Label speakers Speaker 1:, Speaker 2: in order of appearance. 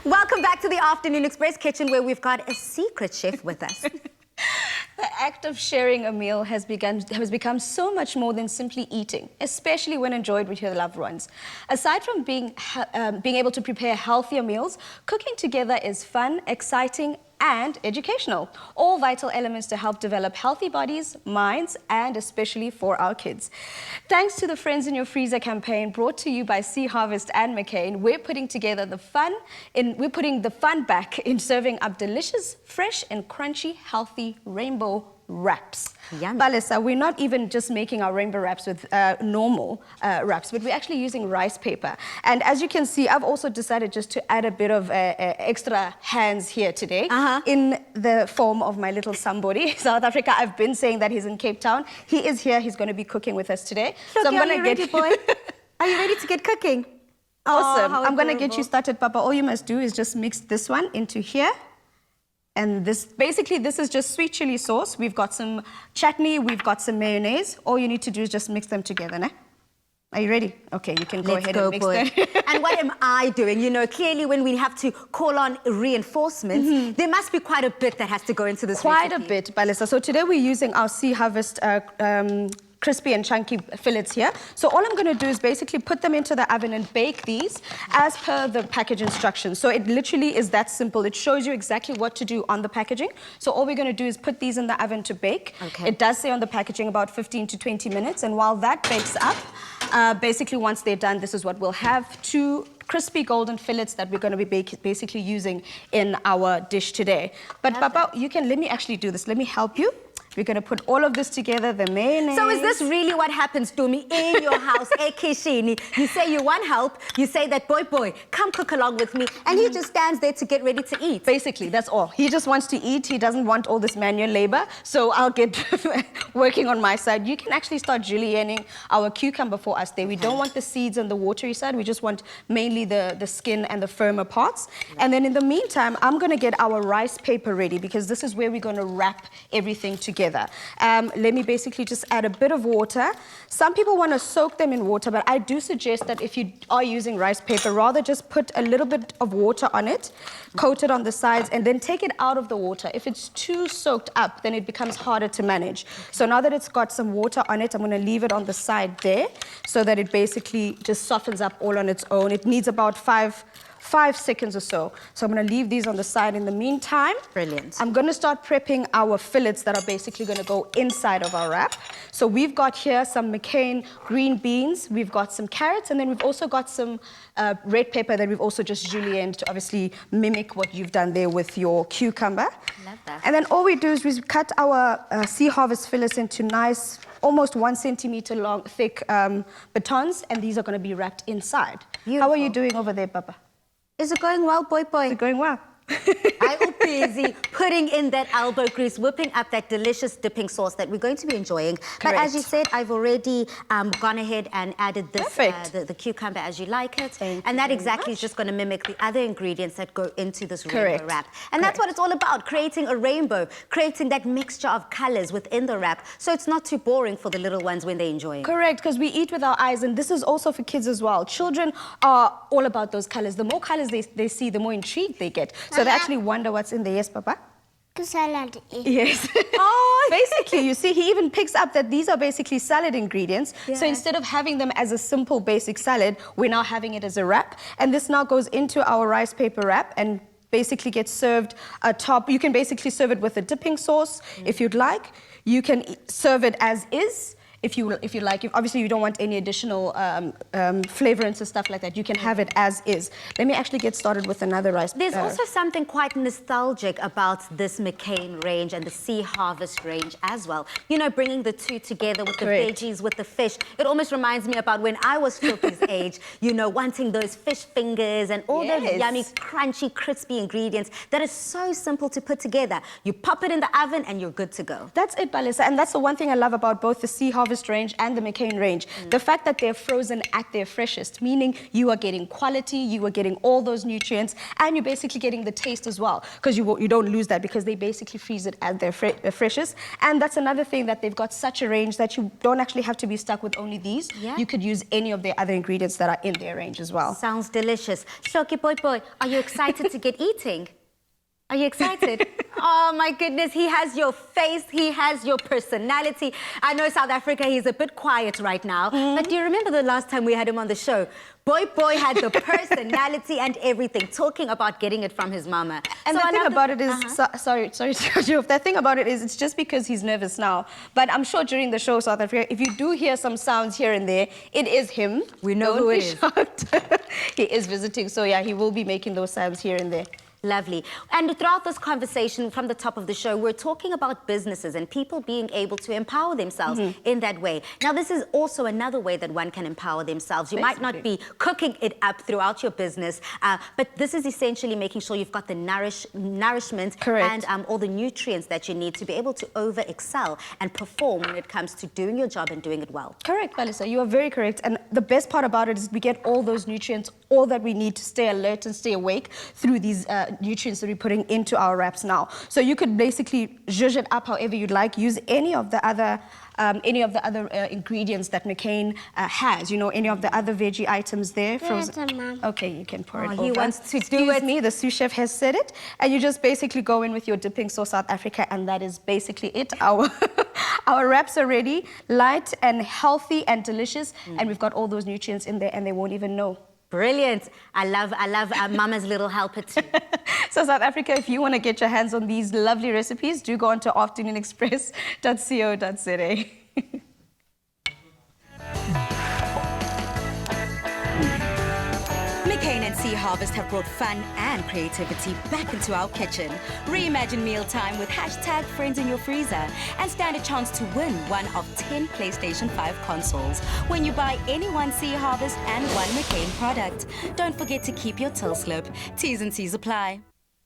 Speaker 1: Welcome back to the Afternoon Express Kitchen, where we've got a secret chef with us.
Speaker 2: The act of sharing a meal has become so much more than simply eating, especially when enjoyed with your loved ones. Aside from being able to prepare healthier meals, cooking together is fun, exciting, and educational. All vital elements to help develop healthy bodies, minds, and especially for our kids. Thanks to the Friends in Your Freezer campaign brought to you by Sea Harvest and McCain, we're putting the fun back in serving up delicious, fresh, and crunchy, healthy rainbow wraps.
Speaker 1: Yum.
Speaker 2: Balisa, we're not even just making our rainbow wraps with normal wraps, but we're actually using rice paper. And as you can see, I've also decided just to add a bit of extra hands here today in the form of my little somebody. South Africa, I've been saying that he's in Cape Town. He is here. He's going to be cooking with us today.
Speaker 1: Look, so are you ready, boy? Are you ready to get cooking?
Speaker 2: Awesome. I'm going to get you started, Papa. All you must do is just mix this one into here. And this is just sweet chili sauce. We've got some chutney, we've got some mayonnaise. All you need to do is just mix them together, né? Are you ready? Okay, you can go ahead and mix them.
Speaker 1: And what am I doing? You know, clearly when we have to call on reinforcements, there must be quite a bit that has to go into this
Speaker 2: Quite
Speaker 1: recipe.
Speaker 2: a bit, Balisa. So today we're using our Sea Harvest crispy and chunky fillets here. So all I'm going to do is basically put them into the oven and bake these as per the package instructions. So it literally is that simple. It shows you exactly what to do on the packaging. So all we're going to do is put these in the oven to bake.
Speaker 1: Okay.
Speaker 2: It does say on the packaging about 15 to 20 minutes. And while that bakes up, basically once they're done, this is what we'll have: 2 crispy golden fillets that we're going to be basically using in our dish today. But Papa, let me actually do this. Let me help you. We're going to put all of this together, the mayonnaise.
Speaker 1: So is this really what happens, Tumi, in your house, Ekishini? You say you want help, you say that, boy, come cook along with me, and he just stands there to get ready to eat.
Speaker 2: Basically, that's all. He just wants to eat. He doesn't want all this manual labor, so I'll get working on my side. You can actually start julienning our cucumber for us there. We don't want the seeds and the watery side. We just want mainly the skin and the firmer parts. And then in the meantime, I'm going to get our rice paper ready, because this is where we're going to wrap everything together. Let me basically just add a bit of water. Some people want to soak them in water, but I do suggest that if you are using rice paper, rather just put a little bit of water on it, coat it on the sides, and then take it out of the water. If it's too soaked up, then it becomes harder to manage. So now that it's got some water on it, I'm going to leave it on the side there so that it basically just softens up all on its own. It needs about 5 seconds or so. So I'm going to leave these on the side in the meantime.
Speaker 1: Brilliant.
Speaker 2: I'm going to start prepping our fillets that are basically going to go inside of our wrap. So we've got here some McCain green beans, we've got some carrots, and then we've also got some red pepper that we've also just julienned to obviously mimic what you've done there with your cucumber.
Speaker 1: Love that.
Speaker 2: And then all we do is we cut our Sea Harvest fillets into nice, almost 1 centimeter long, thick batons, and these are going to be wrapped inside.
Speaker 1: Beautiful.
Speaker 2: How are you doing over there, Papa?
Speaker 1: Is it going well, boy?
Speaker 2: Is it going well?
Speaker 1: I'm busy putting in that elbow grease, whipping up that delicious dipping sauce that we're going to be enjoying.
Speaker 2: Correct.
Speaker 1: But as you said, I've already gone ahead and added this,
Speaker 2: Perfect.
Speaker 1: the cucumber as you like it.
Speaker 2: Thank
Speaker 1: and
Speaker 2: you
Speaker 1: that
Speaker 2: very
Speaker 1: exactly
Speaker 2: much.
Speaker 1: is just going to mimic the other ingredients that go into this rainbow
Speaker 2: Correct.
Speaker 1: wrap. And that's what it's all about, creating a rainbow, creating that mixture of colors within the wrap, so it's not too boring for the little ones when they're enjoying.
Speaker 2: Correct, because we eat with our eyes, and this is also for kids as well. Children are all about those colors. The more colors they see, the more intrigued they get. So they actually wonder what's in there. Yes, Papa?
Speaker 3: Salad.
Speaker 2: Yes.
Speaker 1: Oh,
Speaker 2: Basically, you see, he even picks up that these are basically salad ingredients.
Speaker 1: Yeah.
Speaker 2: So instead of having them as a simple basic salad, we're now having it as a wrap. And this now goes into our rice paper wrap and basically gets served atop. You can basically serve it with a dipping sauce if you'd like. You can serve it as is. If you like. Obviously, you don't want any additional flavorants and stuff like that. You can have it as is. Let me actually get started with another rice.
Speaker 1: There's also something quite nostalgic about this McCain range and the Sea Harvest range as well. You know, bringing the two together with the
Speaker 2: Correct.
Speaker 1: veggies, with the fish. It almost reminds me about when I was Filthy's age, you know, wanting those fish fingers and all those
Speaker 2: Yes.
Speaker 1: yummy, crunchy, crispy ingredients that is so simple to put together. You pop it in the oven and you're good to go.
Speaker 2: That's it, Balisa. And that's the one thing I love about both the Sea Harvest Harvest range and the McCain range. The fact that they're frozen at their freshest, meaning you are getting quality, you are getting all those nutrients, and you're basically getting the taste as well, because you don't lose that because they basically freeze it at their freshest. And that's another thing, that they've got such a range that you don't actually have to be stuck with only these.
Speaker 1: Yeah.
Speaker 2: You could use any of their other ingredients that are in their range as well.
Speaker 1: Sounds delicious. Shoki Boy, are you excited to get eating? Are you excited? Oh my goodness, he has your face, he has your personality. I know South Africa, he's a bit quiet right now, but do you remember the last time we had him on the show? Boy had the personality and everything, talking about getting it from his mama.
Speaker 2: And
Speaker 1: So
Speaker 2: the
Speaker 1: I
Speaker 2: thing
Speaker 1: love
Speaker 2: about it is, sorry to cut you off. The thing about it is, it's just because he's nervous now. But I'm sure during the show, South Africa, if you do hear some sounds here and there, it is him.
Speaker 1: We know
Speaker 2: Don't
Speaker 1: who
Speaker 2: be
Speaker 1: it is.
Speaker 2: shocked. He is visiting, so yeah, he will be making those sounds here and there.
Speaker 1: Lovely. And throughout this conversation from the top of the show, we're talking about businesses and people being able to empower themselves in that way. Now, this is also another way that one can empower themselves. You might not be cooking it up throughout your business, but this is essentially making sure you've got the nourishment
Speaker 2: Correct.
Speaker 1: and all the nutrients that you need to be able to over-excel and perform when it comes to doing your job and doing it well.
Speaker 2: Correct, Melissa. You are very correct. And the best part about it is we get all those nutrients, all that we need to stay alert and stay awake through these nutrients that we're putting into our wraps now. So you could basically zhuzh it up however you'd like. Use any of the other ingredients that McCain has. You know, any of the other veggie items there. Frozen. Okay, you can pour it over.
Speaker 1: He wants to do
Speaker 2: Excuse
Speaker 1: it.
Speaker 2: me, the sous chef has said it. And you just basically go in with your dipping sauce, South Africa, and that is basically it. Our wraps are ready, light and healthy and delicious, and we've got all those nutrients in there, and they won't even know.
Speaker 1: Brilliant. I love Mama's little helper too.
Speaker 2: So South Africa, if you want to get your hands on these lovely recipes, do go on to afternoonexpress.co.za.
Speaker 3: McCain and Sea Harvest have brought fun and creativity back into our kitchen. Reimagine mealtime with #Friends in your freezer and stand a chance to win one of 10 PlayStation 5 consoles when you buy any one Sea Harvest and one McCain product. Don't forget to keep your till slip. T's and C's apply.